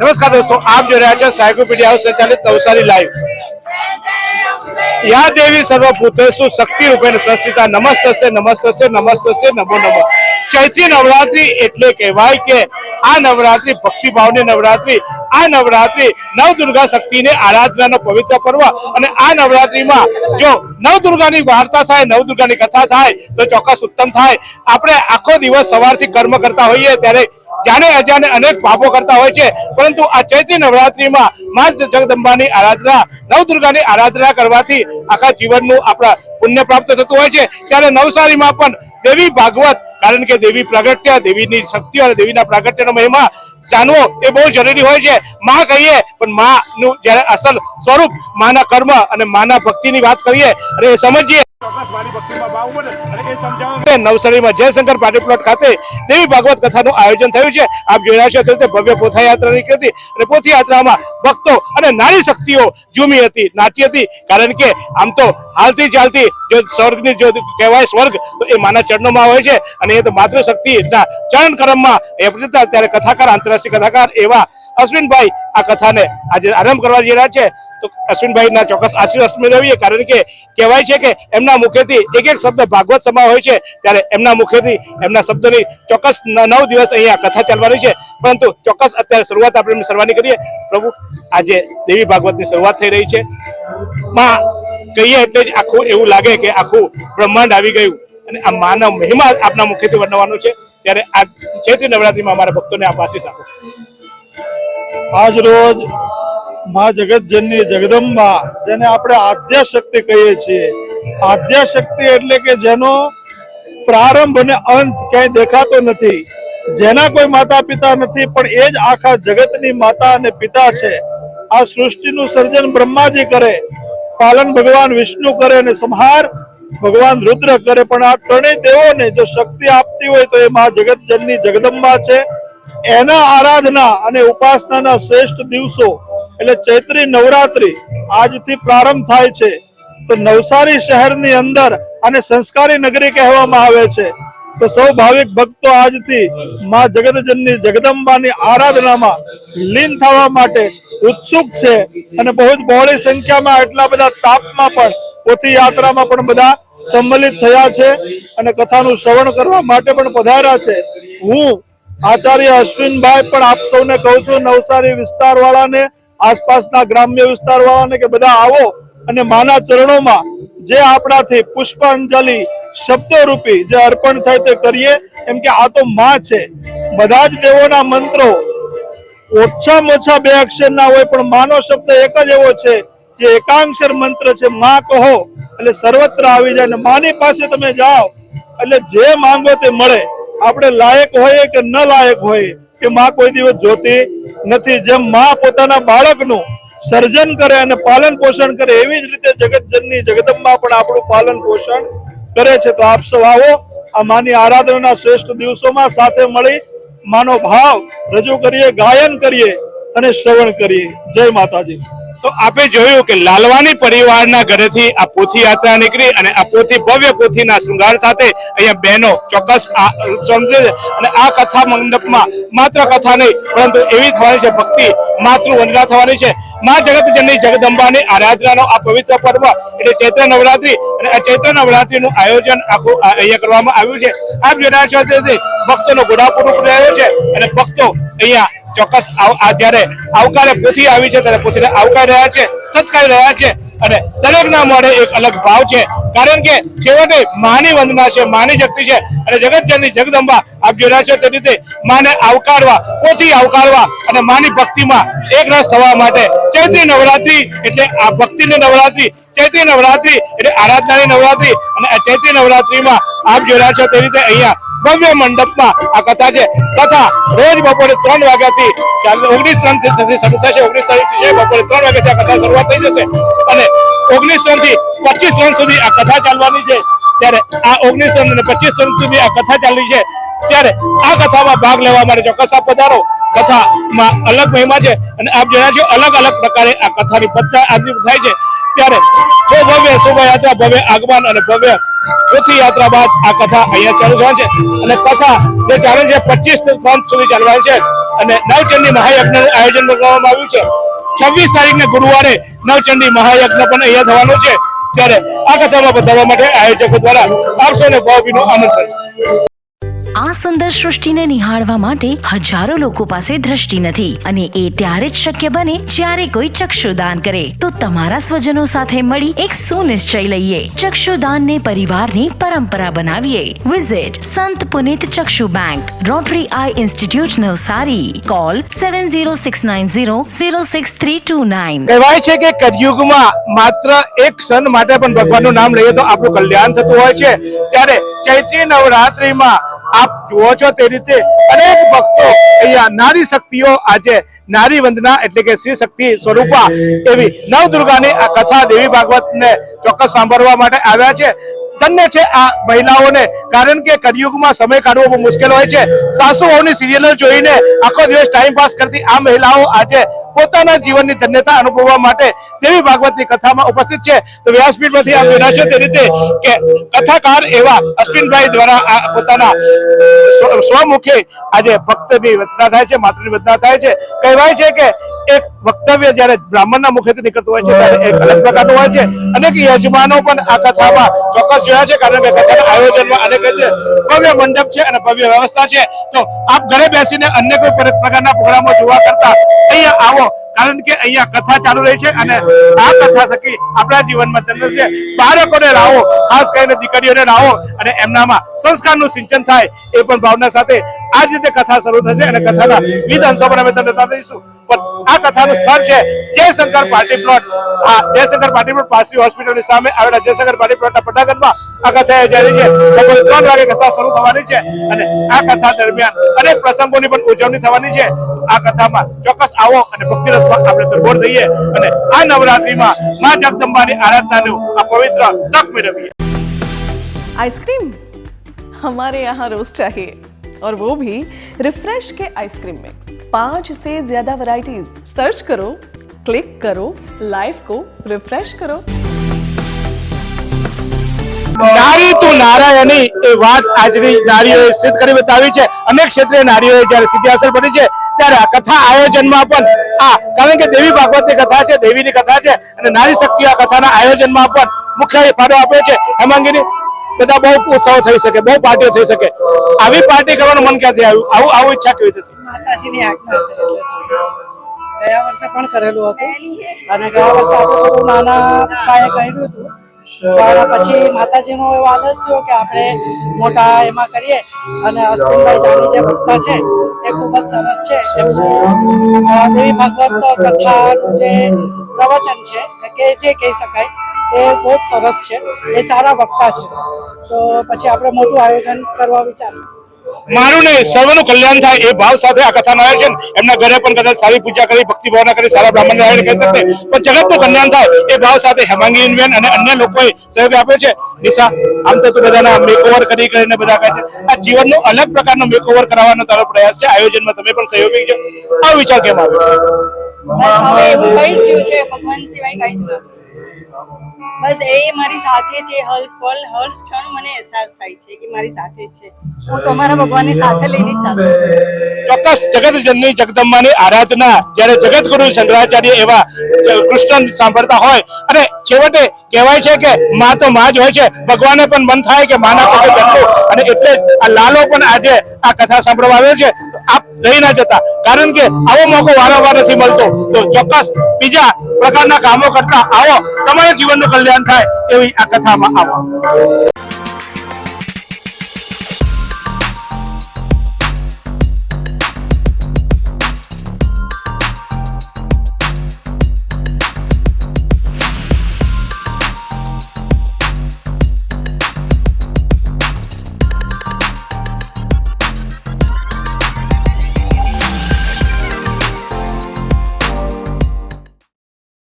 नमस्कार दोस्तों, आप जो रहे साइक्लोपीडिया हाउस संचालित नवसारी लाइव। या देवी सर्वभूतेषु शक्ति रूपेण संस्थिता नमस्तस्य नमस्तस्य नमस्तस्य नमो नमः। चैत्री नवरात्रि एटले कहेवाय के आ नवरात्रि भक्तिभावनी नवरात्रि, आ नवरात्रि नवदुर्गा शक्ति ने आराधना पवित्र पर्व। અને આ નવરાત્રીમાં જો નવદુર્ગાની વાર્તા થાય, નવદુર્ગાની કથા થાય તો ચોક્કસ ઉત્તમ થાય। આપણે આખો દિવસ સવારથી કર્મ કરતા હોઈએ ત્યારે जाने अजाने अनेक पापो करता होय छे, परंतु आ चैत्री नवरात्रि में मां जगदंबानी आराधना नवदुर्गानी आराधना करवाथी आखा जीवननु आपड़ा पुण्य प्राप्त थतुं होय छे। त्यारे नवसारी में पण देवी भागवत, कारण के देवी प्रागट्य, देवीनी शक्ति और देवीना प्रागट्यनो महिमा जानवो ए बहु जरूरी होय छे। मां कहीए पण मांनु ज्यारे असल स्वरूप माना कर्म अने माना भक्तिनी वात करीए अने समझीए नवसारी में जयशंकर पार्टी प्लॉट खाते देवी भागवत कथा आयोजन थयुं छे। आप जोई रह्या छो ते भव्य पोथा यात्रा निकळी अने पोथी यात्रा में भक्तों अने नारी शक्तिओ झूमी हती, नाची हती। कारण के आम तो हालती चालती जो स्वर्गनी जो कहेवाय स्वर्ग तो ए माना चरणोमां होय छे अने ए तो मातृशक्ति चरण क्रममां ए प्रतिता त्यारे कथाकार आंतरराष्ट्रीय कथाकार एवा अश्विन भाई आ कथा ने आज आरंभ करवा जई रह्या छे। तो अश्विन भाई ना चौक्कस आशीर्वाद मेळवीए, कारण के कहेवाय छे के एमना मुखेथी एक एक शब्द भागवत समा होय छे, त्यारे एमना मुखेथी एमना शब्दोनी चौक्कस 9 दिवस अहींया कथा चालवानी छे। परंतु चौक्कस अत्यारे शरूआत आपणे सर्वानी करीए। प्रभु आजे देवी भागवतनी शरूआत थई रही छे। मां कहीए एटले ज आखुं एवुं लागे के आखुं ब्रह्मांड आवी गयुं अने आ मानो महिमा आपना मुखेथी वर्णवવાનો છે। ત્યારે આ ચૈત્ર નવરાત્રીમાં અમારા ભક્તોને આપ આશીષ આપો। आज रोज मां जगत जननी जगदंबा जेने आपणे आद्य शक्ति कहीए छीए, आद्य शक्ति एटले के जेनो प्रारंभ अने अंत क्यांय देखातो नथी, जेना कोई माता पिता नथी पण ए ज आखा जगतनी माता अने पिता छे। आ सृष्टिनुं सर्जन ब्रह्माजी करे, पालन भगवान विष्णु करे अने संहार भगवान रुद्र करे। पण आ त्रणेय देवोने जो शक्ति आपती होय तो ए मां जगत जननी जगदंबा छे। एना आराधना अने उपासनाना श्रेष्ठ दिवसो એટલે ચૈત્રી નવરાત્રી આજથી પ્રારંભ થાય છે। તો નવસારી શહેરની અંદર આને સંસ્કારી નગરી કહેવામાં આવે છે। તો સૌ ભાવિક ભક્તો આજથી માં જગતજનની જગદંબાની આરાધનામાં લીન થવા માટે ઉત્સુક છે અને બહુ જ બહોળી સંખ્યામાં એટલા બધા તાપમાં પણ પોથી યાત્રામાં પણ બધા સંમલિત થયા છે અને કથાનું શ્રવણ કરવા માટે પણ પધાર્યા છે। હું आचार्य अश्विन भाई पण आप सौने कहूं छुं, नवसारी विस्तार वाला ने आसपासना ग्राम्य विस्तार वाला ने के बधा आवो अने माना चरणों में जे आपणाथी पुष्पांजलि शब्दों रूपी जे अर्पण थाय ते करीए। एम के आ तो मां छे, बधा ज देवोना मंत्रो ओछामां ओछा 2 अक्षरना होय पण मानो शब्द एक ज एवो छे जे एकाक्षर मंत्र छे। मां कहो એટલે सर्वत्र आवी जाय ने मानी पासे तमे जाओ એટલે जे मांगो ते मळे। આપણે લાયક હોઈએ કે ન લાયક હોઈએ કે માં કોઈ દિવસ જોતી નથી। જેમ માં પોતાના બાળકનું સર્જન કરે અને પાલન પોષણ કરે એવી જ રીતે જગતજનની જગદંબા પણ આપણું પાલન પોષણ કરે છે। તો આપ સૌ આવો આ માની આરાધનાના શ્રેષ્ઠ દિવસોમાં સાથે મળી માનો ભાવ રજૂ કરીએ, ગાયન કરીએ અને શ્રવણ કરીએ। જય માતાજી। तो आपे जोयुं के लालवानी परिवारना घरेथी आ पोथी यात्रा निकली अने आ पोथी भव्य पोथीना श्रृंगार साथे अहींया बहनो चौक्कस समझे अने आ कथा मंडपमां मात्र कथा नहीं परंतु एवी थवानी छे भक्ति मातृवंदना थवानी छे। मां जगतजननी जगदंबानी आराधनानो आ पवित्र पर्व એટલે ચૈત્ર નવરાત્રી અને આ ચૈત્ર નવરાત્રીનું આયોજન આખું અહીંયા કરવામાં આવ્યું છે। આપ જોઈ રહ્યા છો તે ભક્તોનો ઘોડાપુર રહ્યો છે અને ભક્તો અહીંયા ચોક્કસ આ જ્યારે આવકારે પોથી આવી છે ત્યારે પોથીને આવકારી રહ્યા છે, સત્કારી રહ્યા છે અને દરેકના મોઢે એક અલગ ભાવ છે। કારણ કે છેવટે માની વંદના છે, માની શક્તિ છે અને જગતજનની જગદંબા આપ જોઈ રહ્યા છો તે રીતે માને આવકારવા, પોથી આવકારવા અને માની ભક્તિમાં એક રસ થવા માટે ચૈત્રી નવરાત્રી એટલે આ ભક્તિની નવરાત્રી, ચૈત્રી નવરાત્રી એટલે આરાધનાની નવરાત્રી અને આ ચૈત્રી નવરાત્રીમાં આપ જોઈ રહ્યા છો તે રીતે અહીંયા भव्य मंडप में आ कथा है। कथा रोज बपोरे 3 वाग्याथी 19 शरू थशे। 19 तारीख बपोरे 3 वाग्याथी आ कथा शरूआत थई जशे अने 19 થી 25 सुधी आ कथा चालवानी छे। त्यारे आ 19 અને 25 सुधी आ कथा चाली छे। त्यारे आ कथामां भाग लेवा माटे चौक्कस आप पधारो। कथामां अलग महिमा छे अने आप जोया छो अलग अलग प्रकारे आ कथानी चर्चा आज थाय छे। त्यारे भव्य शोभायात्रा, भव्य आगमन और भव्य पोथी यात्रा बाद आ कथा अहींया चालू थवानी छे। અને કથા જે ચાલે છે 25 સુધી ચાલવાની છે। અને નવચંડી મહાયજ્ઞ આયોજન કરવામાં આવ્યું છે. 26 તારીખને ગુરુવારે નવચંડી મહાયજ્ઞ પણ અહીંયા થવાનો છે. ત્યારે આ કથામાં બતાવવા માટે આયોજકો દ્વારા આપ સૌને ભાવભીનો આમંત્રણ છે. આ સુંદર સૃષ્ટિને નિહાળવા માટે હજારો લોકો પાસે દ્રષ્ટિ નથી અને એ ત્યારે જ શક્ય બને જ્યારે કોઈ ચક્ષુદાન કરે. તો તમારા સ્વજનો સાથે મળી એક સુનિશ્ચય લઈએ, ચક્ષુદાનને પરિવારની પરંપરા બનાવીએ. Visit Sant Punit Chakshu bank, Rotary eye institute Navsari. Call 7069006329. કહેવાય છે કે કળિયુગમાં માત્ર એક ક્ષણ માટે પણ ભગવાનનું નામ લઈએ તો આપણું કલ્યાણ થતું હોય છે. ત્યારે ચૈત્રી નવરાત્રિમાં આપ જુઓ છો તે રીતે અનેક ભક્તો અહીંયા નારી શક્તિઓ આજે નારી વંદના એટલે કે શ્રી શક્તિ સ્વરૂપા એવી નવદુર્ગાની આ કથા દેવી ભાગવતને ચોક્કસ સાંભળવા માટે આવ્યા છે. ધન્ય છે આ મહિલાઓને, કારણ કે કળિયુગમાં સમય કાઢવો બહુ મુશ્કેલ હોય છે. સાસુ વહુની સિરિયલો જોઈને આખો દિવસ ટાઈમ પાસ કરતી આ મહિલાઓ આજે પોતાના જીવનની ધન્યતા અનુભવવા માટે દેવી ભાગવતની કથામાં ઉપસ્થિત છે. તો વ્યાસપીઠમાંથી આપ જોઈ છો તે રીતે કે કથાકાર એવા અશ્વિનભાઈ દ્વારા આ પોતાના સ્વમુખે આજે ભક્તની વંદના થાય છે, માતૃની વંદના થાય છે. કહેવાય છે કે એક વક્તવ્ય જ્યારે બ્રાહ્મણના મુખેથી નીકળતું હોય છે ત્યારે એક અલગ પ્રકારનું હોય છે. અનેક યજમાનો પણ આ કથામાં ચોક્કસ જોયા છે, કારણ કે કથાના આયોજનમાં અનેક ભવ્ય મંડપ છે અને ભવ્ય વ્યવસ્થા છે. તો આપ ઘરે બેસીને અન્ય કોઈ પ્રકારના પ્રોગ્રામો જોવા કરતા અહીંયા આવો, કારણ કે અહીંયા કથા ચાલુ રહી છે અને આ કથા થકી આપણા જીવનમાં ધન્ય છે. બાળકોને લાવો, ખાસ કરીને દીકરીઓને લાવો અને એમનામાં સંસ્કારનું સિંચન થાય એ પણ ભાવના સાથે આ જ રીતે કથા શરૂ થશે અને કથાના વિવિધ અંશો પણ અમે તમને બતાવીશું. પણ આ કથાનું સ્થળ છે જયશંકર પાર્ટી પ્લોટ. આ જયશંકર પાર્ટી પ્લોટ પારસી હોસ્પિટલની સામે આવેલા જયશંકર પાર્ટી પ્લોટના પટાગઢમાં આ કથા યોજાઈ છે. બપોરે 3 વાગે કથા શરૂ થવાની છે અને આ કથા દરમિયાન અનેક પ્રસંગોની પણ ઉજવણી થવાની છે. આ કથામાં ચોક્કસ આવો અને ભક્તિ રસમાં આપણે તરબોળ થઈએ અને આ નવરાત્રીમાં માં જગદંબાની આરાધનાનું આ પવિત્ર તક મેળવીએ. आइसक्रीम हमारे यहाँ रोज चाहिए, और वो भी रिफ्रेश के आइसक्रीम मिक्स. 5 से ज्यादा वैरायटीज. सर्च करो, क्लिक करो, लाइफ को रिफ्रेश करो. નારી તું નારાયણી એ વાત આજની નારીઓએ સિદ્ધ કરી બતાવી છે. અનેક ક્ષેત્રે નારીઓએ જ્યારે સિદ્ધિ હાંસલ કરી છે ત્યારે આ કથા આયોજનમાં પણ કારણ કે દેવી ભાગવતની કથા છે, દેવીની કથા છે અને નારી શક્તિ આ કથાના આયોજનમાં પણ મુખ્ય ફાળો આપ્યો છે. હેમાંગીની, બધા બહુ ઉત્સવ થઈ શકે, બહુ પાર્ટીઓ થઈ શકે, આવી પાર્ટી કરવાનું મન ક્યાંથી આવ્યું? આવું ઈચ્છા કેવી હતી? માતાજીની આજ્ઞા ગયા વર્ષે પણ કરેલું હતું અને ગયા વર્ષે આપણે થોડું નાના પાયે કર્યું હતું, પણ પછી માતાજીનો એવો આદેશ થયો કે આપણે મોટા એમાં કરીએ. અને અશ્વિનભાઈ જાની જે ભક્તા છે એ ખૂબ જ સરસ છે. એમનું દેવી ભાગવત કથાનું જે પ્રવચન છે કે જે કહી શકાય એ બહુ જ સરસ છે. એ સારા વક્તા છે, તો પછી આપણે મોટું આયોજન કરવા વિચાર્યું. મારું ને સર્વનું કલ્યાણ થાય એ ભાવ સાથે આ કથાનું આયોજન. એમના ઘરે પણ કદાચ સારી પૂજા કરી, ભક્તિ ભાવના કરી, સારા બ્રાહ્મણ આયોજન કરી શકते, પણ જગતનું કલ્યાણ થાય એ ભાવ સાથે હેમાંગીબેન અને અન્ય લોકોએ સહયોગ આપ્યો છે. નિશા, આમ તો બધાના મેકઓવર કરીને બધા કહે છે, આ જીવનનો અલગ પ્રકારનો મેકઓવર કરાવવાનો તારો પ્રયાસ છે. આયોજનમાં તમે પણ સહયોગી છો. આ વિચાર કેમ આવ્યો? બસ હવે એવું થઈ જ ગયું છે, ભગવાન સિવાય કંઈ જ નથી. બસ એ મારી સાથે છે, હર પલ હર ક્ષણ મને અહેસાસ થાય છે કે મારી સાથે છે. હું તમારા ભગવાનને સાથે લઈને ચાલું. ચોક્કસ જગત જનની જગદંબાની આરાધના જ્યારે જગતગુરુ શંકરાચાર્ય એવા કૃષ્ણ સાંભળતા હોય અને છેવટે કહેવાય છે કે માં તો માં જ હોય છે, ભગવાને પણ મન થાય કે માના પગે જન્મવું, અને એટલે આ લાલો પણ આજે આ કથા સાંભળવા આવ્યો છે. આપ રહી ના જતા, કારણ કે આવો મોકો વારંવાર નથી મળતો. તો ચોક્કસ બીજા પ્રકારના કામો કરતા આવો, તમારા જીવનનું કલ્યાણ થાય એવી આ કથામાં આવો.